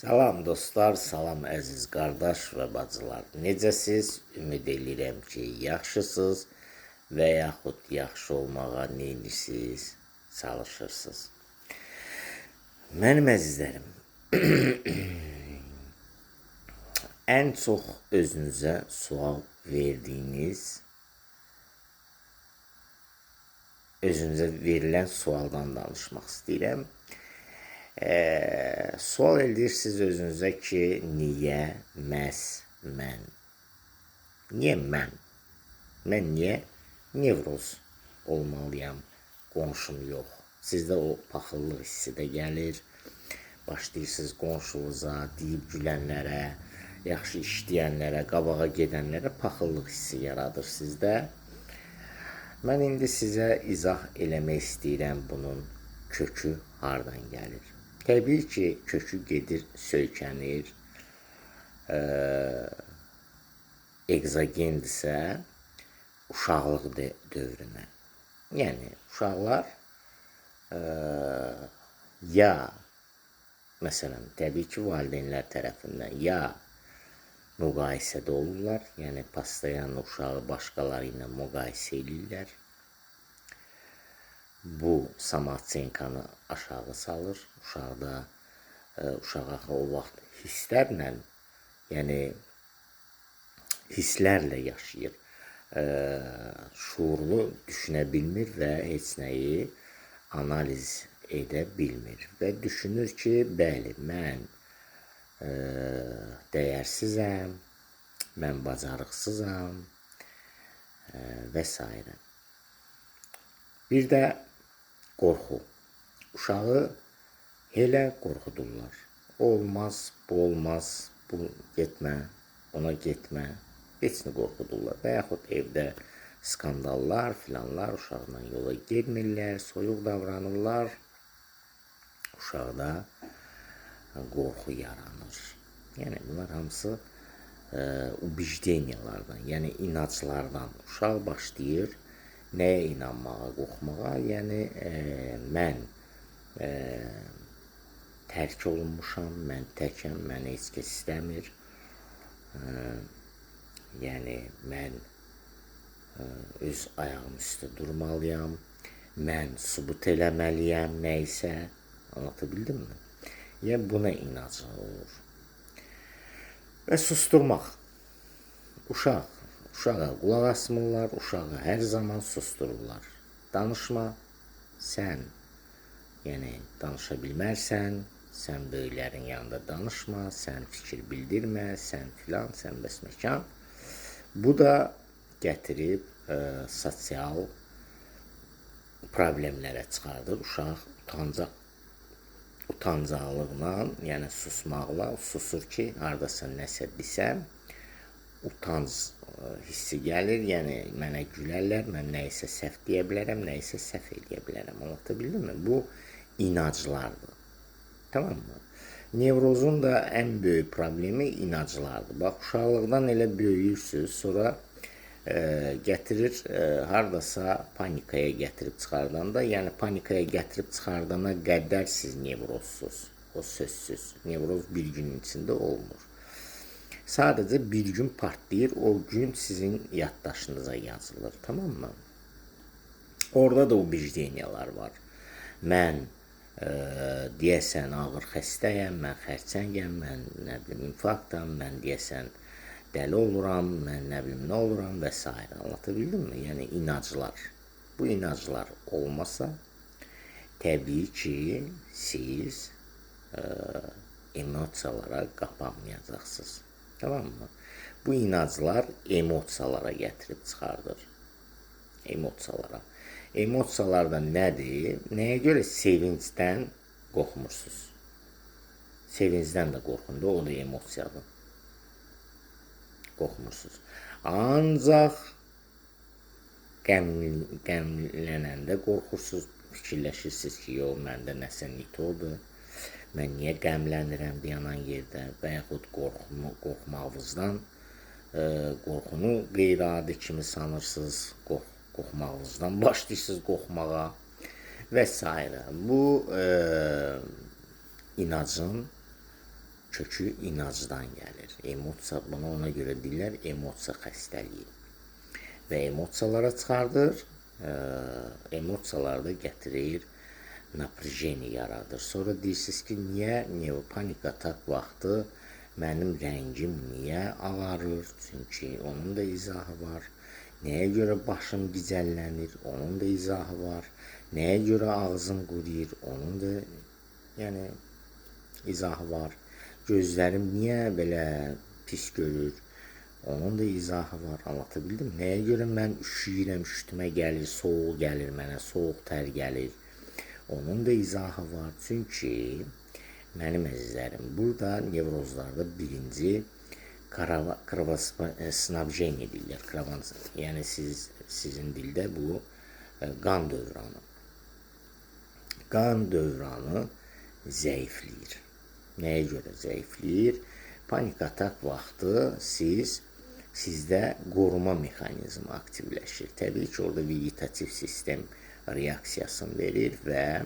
Salam dostlar, salam əziz qardaş və bacılar. Necəsiz? Ümid edirəm ki, yaxşısınız və yaxud yaxşı olmağa neyinirsiniz, çalışırsınız. Mənim əzizlərim, ən çox özünüzə sual verdiyiniz, özünüzə verilən sualdan danışmaq istəyirəm. Sual edirsiniz özünüzə ki, niyə məhz mən? Niyə mən? Mən niyə nevroz olmalıyam, qonşum yox? Sizdə o paxıllıq hissi də gəlir. Başlayırsınız qonşunuza, deyib gülənlərə, yaxşı işləyənlərə, qabağa gedənlərə paxıllıq hissi yaradır sizdə. Mən indi sizə izah eləmək istəyirəm bunun kökü hardan gəlir. Təbii ki, kökü gedir, söykənir. Egzogendirsə, uşaqlıq dövrünə. Yəni, uşaqlar ya, məsələn, təbii ki, valideynlər tərəfindən ya müqayisədə olurlar, yəni pastayan uşağı başqaları ilə müqayisə edirlər. Bu samatsenkanı aşağı salır. Uşaq axı o vaxt hisslərlə, yəni hisslərlə yaşayır. Şuurlu düşünə bilmir və heç nəyi analiz edə bilmir. Və düşünür ki, bəli, mən dəyərsizəm, mən bacarıqsızam və s. Bir də qorxu. Uşağı elə qorxudurlar. Olmaz, bu olmaz, bu getmə, ona getmə. Heç nə qorxudurlar. Və yaxud evdə skandallar, filanlar, uşaqla yola getmirlər, soyuq davranırlar. Uşaqda qorxu yaranır. Yəni, bunlar hamısı ubicdeniyalardan, yəni inançlardan. Uşaq başlayır nəyə inanmağa, qorxmağa, yəni mən tərk olunmuşam, mən təkəm, məni heç kəs istəmir, yəni mən öz ayağım üstə durmalıyam, mən sübut eləməliyəm nəysə, anlatabildim mi? Yəni buna inanc olur. Və susturmaq. Uşağa qulaq asmırlar, uşağı hər zaman sustururlar. Danışma, sən, yəni danışa bilmərsən, sən böyüklərin yanında danışma, sən fikir bildirmə, sən filan, sən bəsməkan. Bu da gətirib sosial problemlərə çıxardır. Uşaq utancaqlıqla, yəni susmaqla, susur ki, haradasa nəsə desəm, utanc hissi gəlir, yəni mənə gülərlər, mən nəyisə səhv deyə bilərəm, nəyisə səhv edə bilərəm. Anlatabildim mi? Bu inaclardır. Tamam mı? Nevrozun da ən böyük problemi inaclardır. Bax, uşaqlıqdan elə böyüyürsünüz, sonra gətirir, haradasa panikaya gətirib çıxardanda, yəni panikaya gətirib çıxardana qədər siz nevrozsuz, o sözsüz. Nevroz bir günün içində olmur. Sadəcə bir gün partlayır, o gün sizin yaddaşınıza yazılır, tamam mı? Orada da ubicdeniyalar var. Mən deyəsən ağır xəstəyəm, mən xərçəngəm, mən nə bilim infarktam, mən deyəsən dəli oluram, mən nə bilim nə oluram və s. Anlatabildim mi? Yəni inaclar. Bu inaclar olmasa, təbii ki, siz emosiyalara qapanmayacaqsınız. Tamam mı? Bu inaclar emosiyalara gətirib çıxardır. Emosiyalara. Emosiyalar da nədir? Nəyə görə sevincdən qorxmursunuz? Sevincdən də qorxun da, o da emosiyadır. Qorxmursunuz. Ancaq qəmlənəndə qorxursunuz, fikirləşirsiniz ki, yox, məndə nəsə nitodur. Mən niyə qəmlənirəm dayanan yerdə və yaxud qorxmağınızdan, qorxunu qeyri-adi kimi sanırsınız, qorxmağınızdan başlayırsınız qorxmağa və s. Bu inacın kökü inacdan gəlir. Emosiya, buna ona görə deyirlər emosiya xəstəliyi. Və emosiyalara çıxardır, emosiyalar da gətirir, naprijeni yaradır. Sonra deyirsiniz ki, niyə panik atak vaxtı mənim rəngim niyə ağarır? Çünki onun da izahı var. Nəyə görə başım gicəllənir? Onun da izahı var. Nəyə görə ağzım quruyur? Onun da izahı var. Gözlərim niyə belə pis görür? Onun da izahı var. Anlatabildim? Nəyə görə mən üşüyürəm, üşütmə gəlir, soğuq gəlir mənə, soğuq tər gəlir? Onun da izahı var. Çünki mənim əzizlərim, burada nevrozlarda birinci kravosnabjeni deyirlər. Yəni sizin dildə bu qan dövranı. Qan dövranı zəifləyir. Nəyə görə zəifləyir? Panik atak vaxtı sizdə qoruma mexanizmi aktivləşir. Təbii ki, orada vegetativ sistem reaksiyasını verir və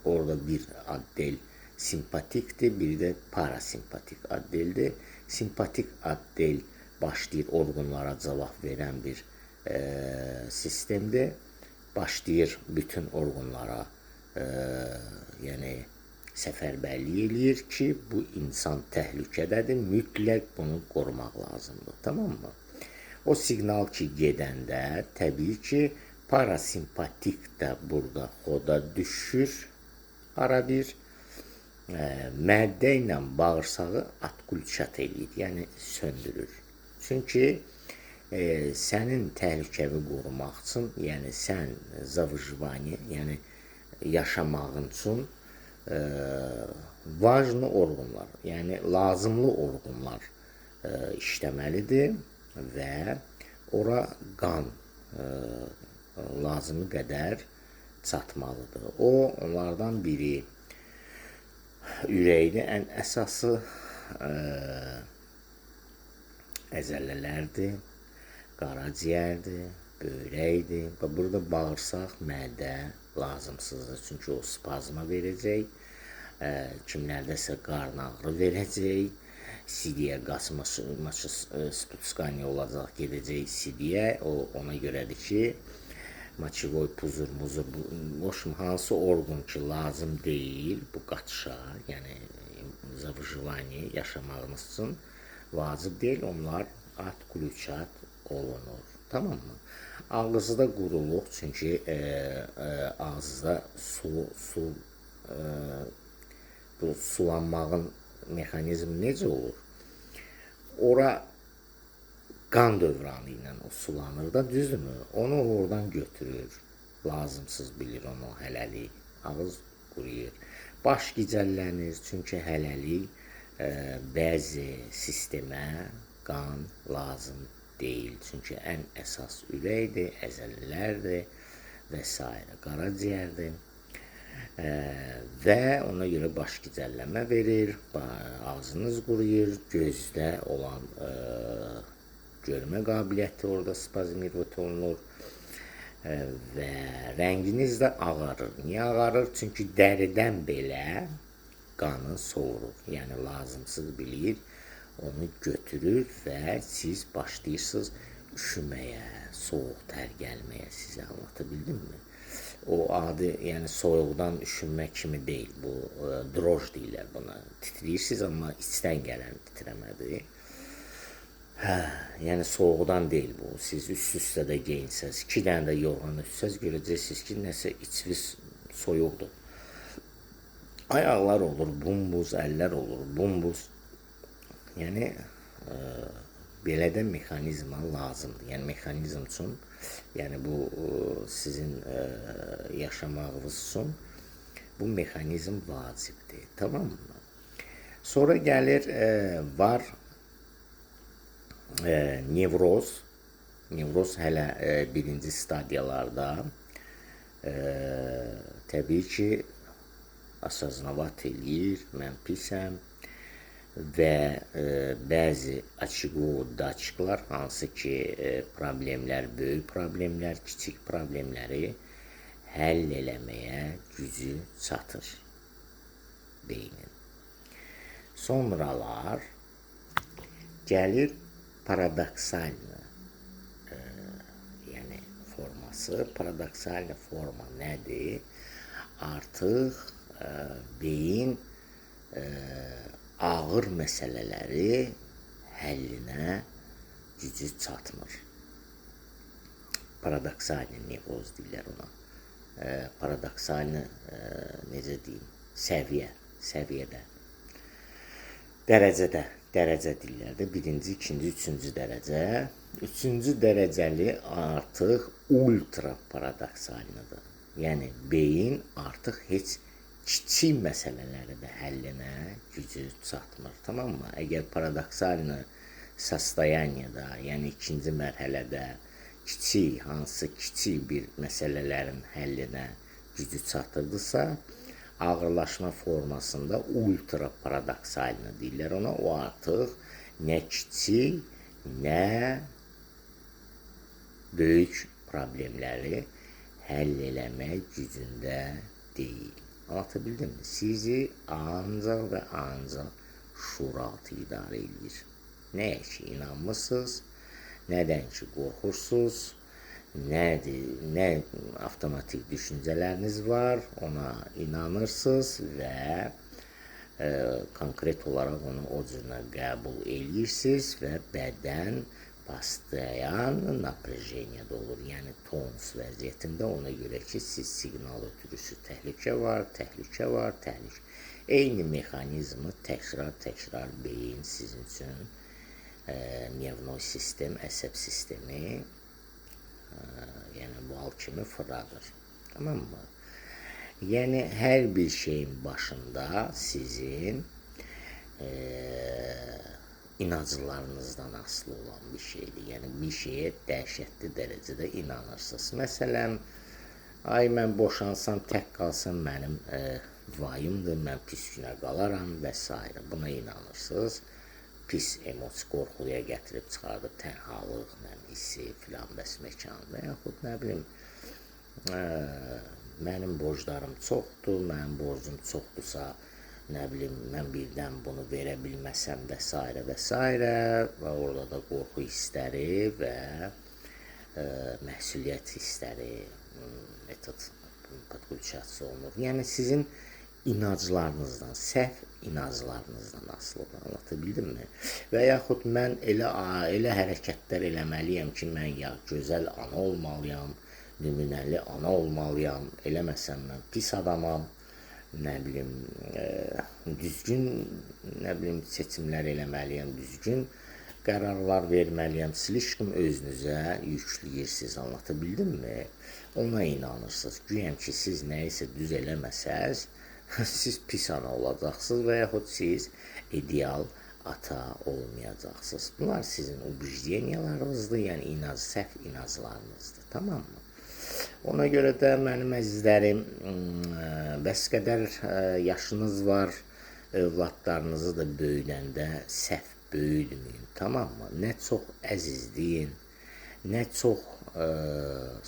orada bir addel simpatikdir, bir də parasimpatik addeldir. Simpatik addel başlayır orqanlara cavab verən bir sistemdir. Başlayır bütün orqanlara səfərbərlik eləyir ki, bu insan təhlükədədir, mütləq bunu qorumaq lazımdır. Tamam mı? O siqnal ki gedəndə təbii ki parasimpatik də burada xoda düşür, ara bir məddə ilə bağırsağı atkulçat eləyir, yəni söndürür. Çünki sənin təhlükəvi qorumaq üçün, yəni sən zavıjvani, yəni yaşamağın üçün vajlı orqanlar, yəni lazımlı orqanlar işləməlidir və ora qan lazımı qədər çatmalıdır. Onlardan biri ürəkdə ən əsası əzələlərdir, qaraciyərdir, böyrəkdir. Burada bağırsaq, mədə lazımsızdır. Çünki o spazma verəcək, kimlərdəsə qarın ağrı verəcək, sidiyə qasması sputskani olacaq, gedəcək sidiyə. Ona görədir ki, moçevoy puzur, hansı orqan ki lazım deyil bu qaçışa, yəni zavıjvani yaşamağınız üçün vacib deyil, onlar atkulçat olunur. Tamam mı? Ağızda quruluq, çünki ağızda bu sulanmağın mexanizmi necə olur? Ora qan dövranı ilə o sulanır da, düzdürmü? Onu oradan götürür, lazımsız bilir onu hələlik, ağız quruyur. Baş gicəllənir, çünki hələlik bəzi sistemə qan lazım deyil. Çünki ən əsas ürəkdir, əzələlərdir və s. qaraciyərdir. Və ona görə baş gicəllənmə verir, ağzınız quruyur, gözdə olan görmə qabiliyyəti orada spazmir olunur və rənginiz də ağarır. Niyə ağarır? Çünki dəridən belə qanı soğurur, yəni lazımsız bilir, onu götürür və siz başlayırsınız üşüməyə, soğuq tər gəlməyə, sizə anlatabildimmi? O adi, yəni soyuqdan üşünmə kimi deyil, bu droj deyirlər buna, titriyirsiniz, amma içdən gələn titrəmədir. Yəni soğuqdan deyil bu, siz üst-üstə də geyinsəz, 2 dənə də yorğan üstsəz, görəcəksiniz ki, nəsə içiniz soyuqdur. Ayaqlar olur, bumbuz, əllər olur, bumbuz. Yəni, belə də mexanizma lazımdır. Yəni, mexanizm üçün, yəni bu sizin yaşamağınız üçün bu mexanizm vacibdir, tamam mı? Sonra gəlir, var nevroz. Nevroz hələ birinci stadiyalarda təbii ki, asaznavat eləyir, mən pisəm və bəzi açıqlı daçıqlar, hansı ki, problemlər, böyük problemlər, kiçik problemləri həll eləməyə gücü çatır beynin. sonralar gəlir paradoksalni, yəni forması. Paradoksalni forma nədir? Artıq beyin ağır məsələləri həllinə gücü çatmır. Paradoksalni nevroz deyirlər ona. Paradoksalni necə deyim? Səviyyədə. Dərəcə deyirlər də. Birinci, ikinci, üçüncü dərəcə. Üçüncü dərəcəli artıq ultra paradoksalnidir. Yəni beyin artıq heç kiçik məsələləri də həllinə gücü çatmır. Tamam mı? Əgər paradoksalni sastayaniyada, yəni ikinci mərhələdə hansı kiçik bir məsələlərin həllinə gücü çatırdısa, ağırlaşma formasında ultra paradoksalni deyirlər ona. O artıq nə kiçik, nə böyük problemləri həll eləmək gücündə deyil. Anlatabildim mi? Sizi ancaq və ancaq şuuraltı idarə edir. Nəyə ki inanmırsınız, nədən ki qorxursunuz, nə avtomatik düşüncələriniz var, ona inanırsınız və konkret olaraq onu o cürlə qəbul edirsiniz və bədən pastayan naprejeniyada olur, yəni tonus vəziyyətində. Ona görə ki, siz siqnal ötürürsünüz, təhlükə var. Eyni mexanizmi təkrar beyin sizin üçün nervnoz sistem, əsəb sistemi, yəni bal kimi fırladır. Tamam mı? Yəni hər bir şeyin başında sizin inanclarınızdan asılı olan bir şeydir. Yəni bir şeyə dəhşətli dərəcədə inanırsınız. Məsələn, ay mən boşansam, tək qalsam mənim vayımdır, mən pis günə qalaram və s. Buna inanırsınız. Pis emosi qorxuluya gətirib çıxardır, tənhalıq, hissi filan bəs məkan və yaxud nə bilim, mənim borclarım çoxdur, mənim borcum çoxdursa, nə bilim, mən birdən bunu verə bilməsəm və s. və orada da qorxu hissləri və məsuliyyət hissləri podключаться olunur. Yəni sizin inanclarınızdan, səhv inanclarınızdan asılıdır. Anlatabildim mi? Və yaxud mən elə hərəkətlər eləməliyəm ki, mən ya gözəl ana olmalıyam, nümunəli ana olmalıyam, eləməsəm mən pis adamam, nə bilim, düzgün seçimlər eləməliyəm, düzgün qərarlar verməliyəm. Silişkim özünüzə yükləyirsiniz, anlatabildim mi? Ona inanırsınız. Güyəm ki, siz nəyisə düz eləməsəz, siz pis ana olacaqsınız və yaxud siz ideal ata olmayacaqsınız. Bunlar sizin ubijniyalarınızdır, yəni səhv inanclarınızdır. Tamam mı? Ona görə də mənim əzizlərim, bəs qədər yaşınız var, övladlarınızı da böyüdəndə səhv böyüdməyin, tamam mı? Nə çox əzizləyin, nə çox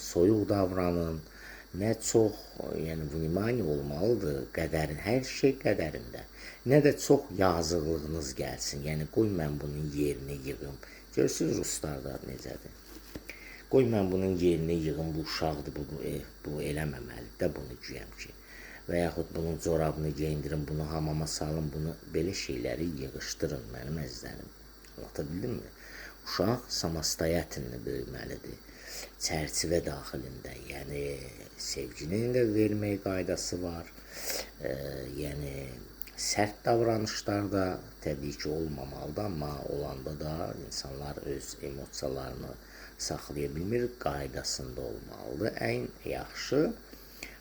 soyuq davranın, nə çox, yəni vнимание olmalıdır qədərin, hər şey qədərində. Nə də çox yazıqlığınız gəlsin, yəni qoy mən bunun yerini yığım. Görürsünüz ruslarda necədir? Qoy mən bunun yerini yığım, bu uşaqdır, bu eləməməlidir də bunu güyəm ki. Və yaxud bunun corabını geyindirin, bunu hamama salın, bunu belə şeyləri yığışdırın mənim əzizlərim. Anlatabildim mi? Uşaq samostoyatinlə böyüməlidir. Çərçivə daxilində, yəni sevginin də vermək qaydası var. Yəni sərt davranışlar da təbii ki olmamalıdır, amma olanda da insanlar öz emosiyalarını saxlaya bilmir, qaydasında olmalıdır. Ən yaxşı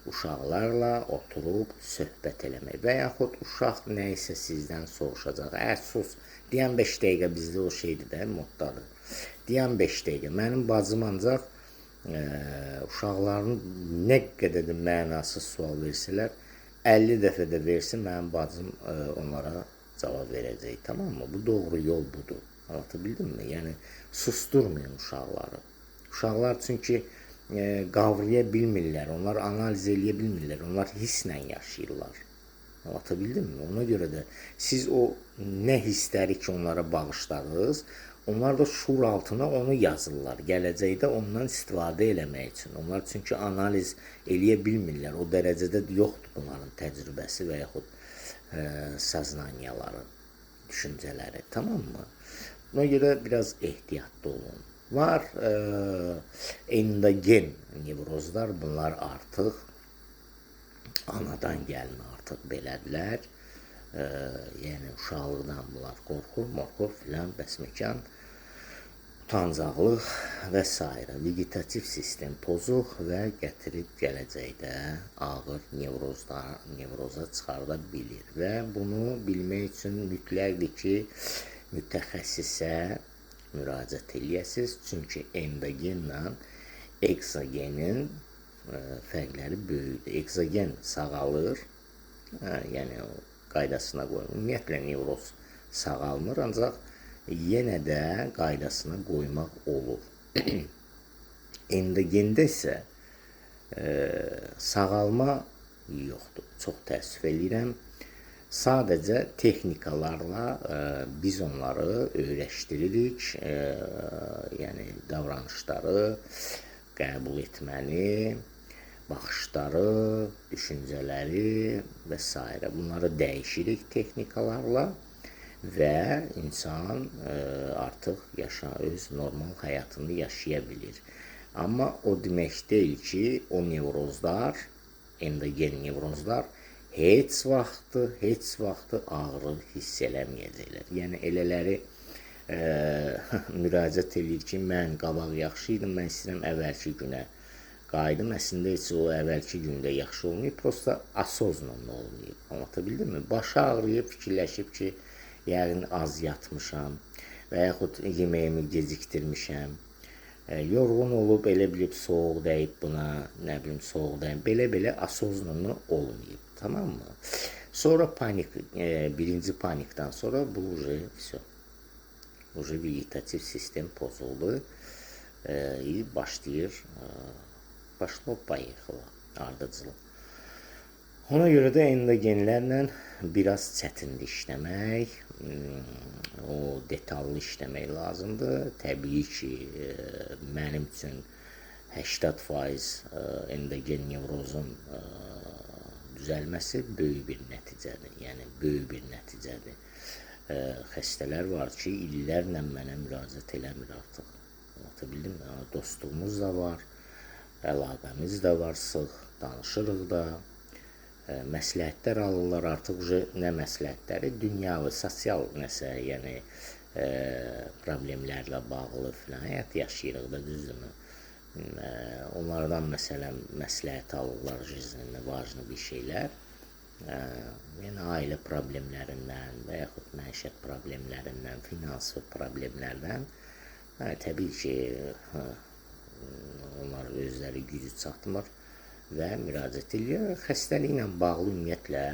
uşaqlarla oturub söhbət eləmək və yaxud uşaq nə isə sizdən soruşacaq. Sus, deyən 5 dəqiqə bizdə o şeydir də, moddadır. Deyən 5 dəqiqə. Mənim bacım ancaq uşaqların nə qədər də mənasız sual versələr, 50 dəfə də versin, mənim bacım onlara cavab verəcək. Tamam mı? Bu doğru yol budur. Anlatabildim mi? Yəni susturmayın uşaqları. Uşaqlar çünki qavraya bilmirlər, onlar analiz eləyə bilmirlər, onlar hisslə yaşayırlar. Anlatabildim mi? Ona görə də siz o nə hissləri ki onlara bağışladınız, onlar da şuur altına onu yazırlar. Gələcəkdə ondan istifadə eləmək üçün. Onlar çünki analiz eləyə bilmirlər. O dərəcədə yoxdur bunların təcrübəsi və yaxud saznanyaları, düşüncələri. Tamam mı? Buna görə biraz ehtiyatlı olun. Var endogen nevrozlar, bunlar artıq anadan gəlmə artıq belədirlər. Yəni uşaqlıqdan bunlar qorxur filan, bəsməkan, utancaqlıq və s. Vegetativ sistem pozuq və gətirib gələcəkdə ağır nevroza çıxarda bilir. Və bunu bilmək üçün mütləqdir ki, mütəxəssisə müraciət eləyəsiniz. Çünki endogenlə eksogenin fərqləri böyükdür. Eksogen sağalır, yəni qaydasına qoyulur. Ümumiyyətlə nevroz sağalmır, ancaq yenə də qaydasına qoymaq olur. Endogende isə sağalma yoxdur. Çox təəssüf eləyirəm. Sadəcə texnikalarla biz onları öyrəşdiririk. Yəni davranışları qəbul etməli, baxışları, düşüncələri və s. Bunları dəyişirik texnikalarla və insan artıq öz normal həyatını yaşaya bilir. Amma o demək deyil ki, o nevrozlar, endogen nevrozlar heç vaxtı ağrı hiss eləməyəcəklər. Yəni elələri müraciət edir ki, mən qabaq yaxşı idim, mən istəyirəm əvvəlki günə qayıdım. Əslində heç o əvvəlki gündə yaxşı olmayıb, prosta asozunla olmayıb. Anlatabildim mi? Başı ağrıyıb, fikirləşib ki, yəqin az yatmışam və yaxud yeməyimi gecikdirmişəm. Yorğun olub, elə bilib soğuq dəyib buna, nə bilim soğuq dəyib, belə asozunlu olmayıb. Tamam mı? Sonra panik, birinci panikdən sonra bu уже vegetativ sistem pozuldu. Başlayır, поехало ardıcılıq. Ona görə də endogenlərlə biraz çətindir işləmək, o detallı işləmək lazımdır. Təbii ki, mənim üçün 80% endogen nevrozun düzəlməsi böyük bir nəticədir. Yəni, böyük bir nəticədir. Xəstələr var ki, illərlə mənə müraciət eləmir artıq. Anlatabildim mi? Dostluğumuz da var, əlaqəmiz də var, sıx, danışırıq da, məsləhətlər alırlar. Artıq nə məsləhətləri? Dünyavi, sosial nəsə, yəni problemlərlə bağlı filan həyat yaşayırıq da, düzdürmü? Onlardan məsələn məsləhət alırlar, vacib bir şeylər. Yəni ailə problemlərindən və yaxud məişət problemlərindən, finansi problemlərdən təbii ki, onlar özləri gücü çatmır və müraciət edir. Xəstəliklə bağlı ümumiyyətlə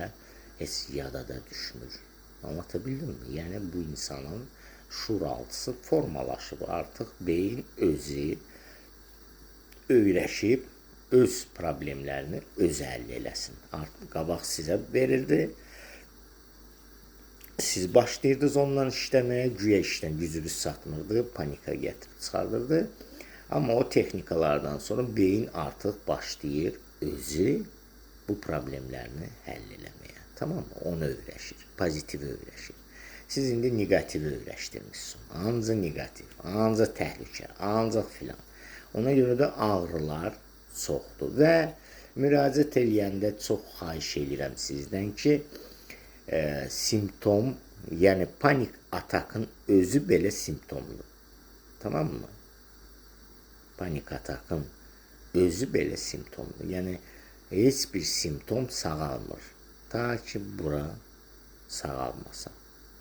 heç yada da düşmür. Anlatabildim mi? Yəni bu insanın şuuraltısı formalaşıb, artıq beyin özü öyrəşib, öz problemlərini öz həll eləsin. Artıq qabaq sizə verirdi, siz başlayırdınız ondan işləməyə, güya işdən gücünüz çatmırdı, panika gətirib çıxardırdı. Amma o texnikalardan sonra beyin artıq başlayır özü bu problemlərini həll eləməyə. Tamam mı? Onu öyrəşir, pozitivi öyrəşir. Siz indi negativi öyrəşdirmişsiniz. Ancaq negativ, ancaq təhlükə, ancaq filan. Ona görə də ağrılar çoxdur və müraciət eləyəndə çox xahiş edirəm sizdən ki, simptom, yəni panik atakın özü belə simptomdur. Tamam mı? Panik atakın özü belə simptomdur. Yəni heç bir simptom sağalmır. Ta ki bura sağalmasa.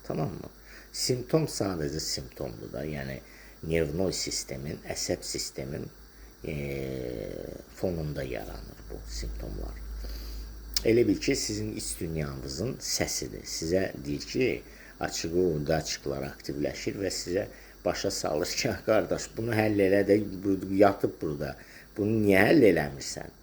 Tamam mı? Simptom sadəcə simptomdur da. Yəni nervnoy sistemin, əsəb sistemin fonunda yaranır bu simptomlar. Elə bil ki, sizin iç dünyanızın səsidir. Sizə deyir ki, açıqlar aktivləşir və sizə başa salır ki, qardaş, bunu həll elə də, yatıb burada, bunu niyə həll eləmirsən?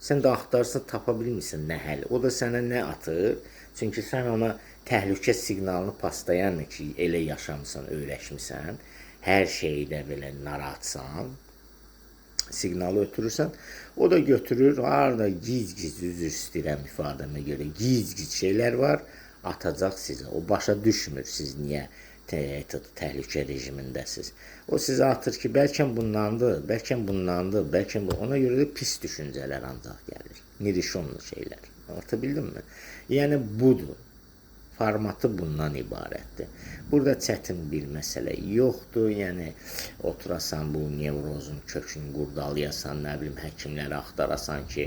Sən də axtarsan, tapa bilmirsən nə həll. O da sənə nə atır? Çünki sən ona təhlükə siqnalını paslayan ki, elə yaşamısan, öyrəşmisən, hər şeydə belə narahatsan, siqnalı ötürürsən, o da götürür, harada giz-giz, üzr istəyirəm ifadəmə görə, giz-giz şeylər var, atacaq sizə. O başa düşmür siz niyə təhlükə rejimindəsiz. O sizə atır ki, bəlkə bundandır, bəlkə bundandır, bəlkə bu. Ona görə də pis düşüncələr ancaq gəlir. Nirişonlu şeylər. Anlatabildim mi? Yəni budur. Formatı bundan ibarətdir. Burada çətin bir məsələ yoxdur. Yəni oturasan bu nevrozun kökünü qurdalayasan, nə bilim həkimləri axtarasan ki,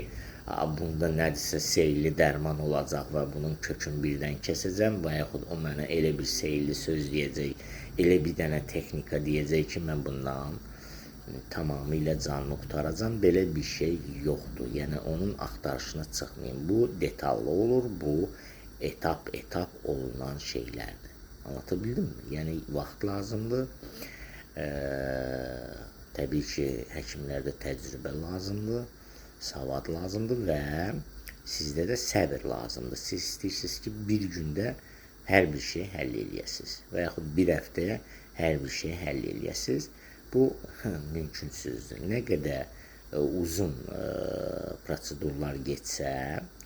bunda nədirsə seyirli dərman olacaq və bunun kökünü birdən kəsəcəm və yaxud o mənə elə bir seyirli söz deyəcək, elə bir dənə texnika deyəcək ki, mən bundan tamamilə canını qurtaracam. Belə bir şey yoxdur. Yəni onun axtarışına çıxmayın. Bu detallı olur, bu etap olunan şeylərdir. Anlatabildim mi? Yəni vaxt lazımdır. Təbii ki, həkimlərdə təcrübə lazımdır, savad lazımdır və sizdə də səbir lazımdır. Siz istəyirsiniz ki, bir gündə hər bir şey həll eləyəsiniz və yaxud bir həftəyə hər bir şey həll eləyəsiniz. Bu mümkünsüzdür. Nə qədər uzun prosedurlar getsə,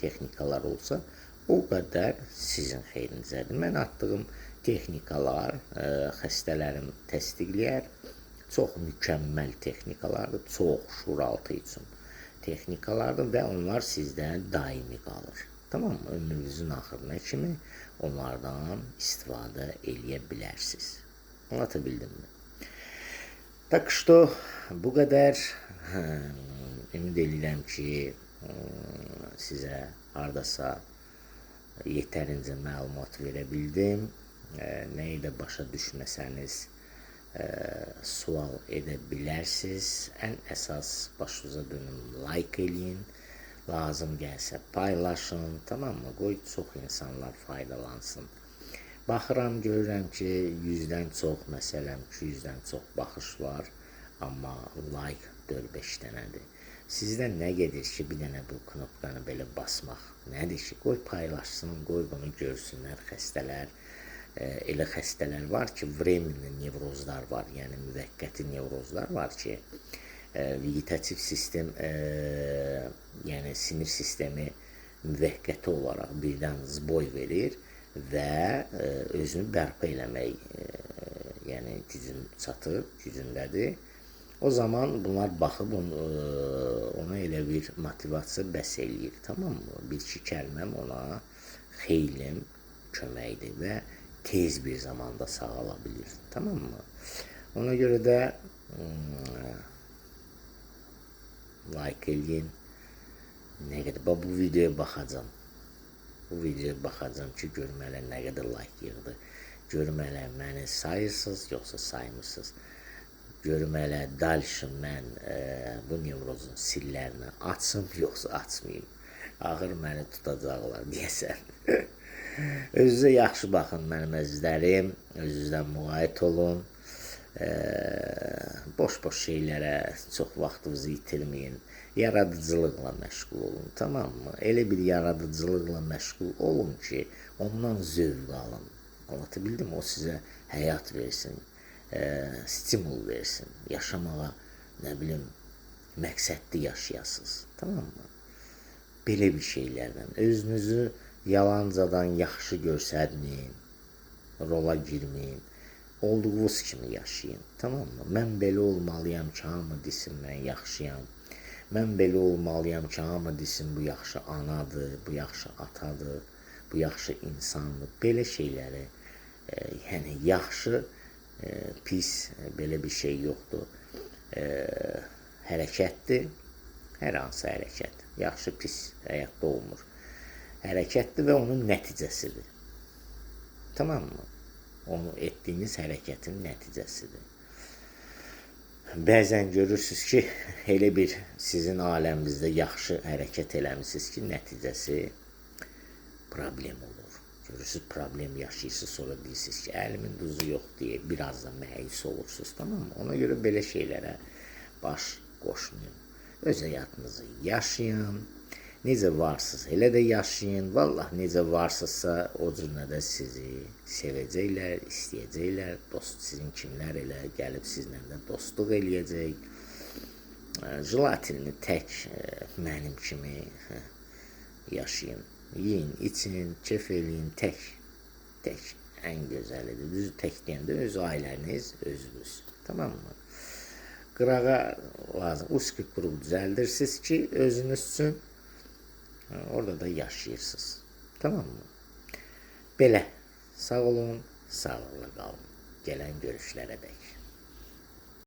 texnikalar olsa, o qədər sizin xeyrinizədir. Mən atdığım texnikalar xəstələrim təsdiqləyər. Çox mükəmməl texnikalardır, çox şuuraltı üçün texnikalardır və onlar sizdən daimi qalır. Tamam mı? Ömrünüzün axırına kimi onlardan istifadə eləyə bilərsiniz. Anlatabildim mi? Tak что bu qədər. Ümid edirəm ki, sizə hardasa yetərincə məlumat verə bildim. Nəyi də başa düşməsəniz sual edə bilərsiniz. Ən əsas başınıza dönüm, like eləyin. Lazım gəlsə paylaşın. Tamam mı? Qoy çox insanlar faydalansın. Baxıram, görürəm ki, 100-dən çox, məsələn, 200-dən çox baxış var. Amma like 4-5 dənədir. Sizdən nə gedir ki, bir dənə bu knopkanı belə basmaq? Nədir ki, qoy paylaşsın, qoy bunu görsünlər xəstələr. Elə xəstələr var ki, временный nevrozlar var, yəni müvəqqəti nevrozlar var ki, vegetativ sistem, yəni sinir sistemi müvəqqəti olaraq birdən zboy verir və özünü bərpa eləmək, yəni gücündədir. O zaman bunlar baxıb ona elə bir motivasiya bəs eləyir, tamam mı? Bir-iki kəlməm ona xeylim köməkdir və tez bir zamanda sağala bilir, tamam mı? Ona görə də like eləyin. Nə qədər, bu videoya baxacam. Bu videoya baxacam ki, görüm hələ nə qədər like yığdı. Görüm hələ məni sayırsınız, yoxsa saymırsınız. Görüm hələ dalşı mən bu nevrozun sirlərini açım, yoxsa açmayayım. Axır məni tutacaqlar, deyəsən. Özünüzə yaxşı baxın mənim əzizlərim. Özünüzdən müğayət olun. Boş-boş şeylərə çox vaxtınızı itirməyin. Yaradıcılıqla məşğul olun, tamam mı? Elə bir yaradıcılıqla məşğul olun ki, ondan zövq alın. Anlatabildim mi? O sizə həyat versin, stimul versin. Yaşamağa, nə bilim, məqsədli yaşayasınız, tamam mı? Belə bir şeylərdən özünüzü yalancadan yaxşı görsətməyin, rola girməyin. Olduğunuz kimi yaşayın, tamam mı? Mən belə olmalıyam ki, hamı desin mən yaxşıyam. Mən belə olmalıyam ki, hamı desin bu yaxşı anadır, bu yaxşı atadır, bu yaxşı insandır. Belə şeyləri, yəni yaxşı, pis, belə bir şey yoxdur. Hərəkətdir, hər hansı hərəkət. Yaxşı, pis həyatda olmur. Hərəkətdir və onun nəticəsidir. Tamam mı? Onu etdiyiniz hərəkətin nəticəsidir. Bəzən görürsünüz ki, elə bir sizin aləminizdə yaxşı hərəkət eləmişsiniz ki, nəticəsi problem olur. Görürsünüz, problem yaşayırsınız, sonra deyirsiniz ki, əlimin duzu yox deyə biraz da məyus olursunuz, tamam mı? Ona görə belə şeylərə baş qoşmayın. Öz həyatınızı yaşayın. necə varsınız, elə də yaşayın. Vallah necə varsınızsa, o cürlə də sizi sevəcəklər, istəyəcəklər. Dost sizin kimlər elə gəlib sizlə də dostluq eləyəcək. Jelatinini tək mənim kimi yaşayın. Yiyin, için, kef eləyin tək. Tək ən gözəlidir. Düz tək deyəndə öz ailəniz, özünüz. Tamam mı? Qırağa lazım. Uski qrup düzəldirsiniz ki, özünüz üçün orada da yaşayırsınız. Tamam mı? Belə. Sağ olun, sağlıqla qalın. Gələn görüşlərə dək.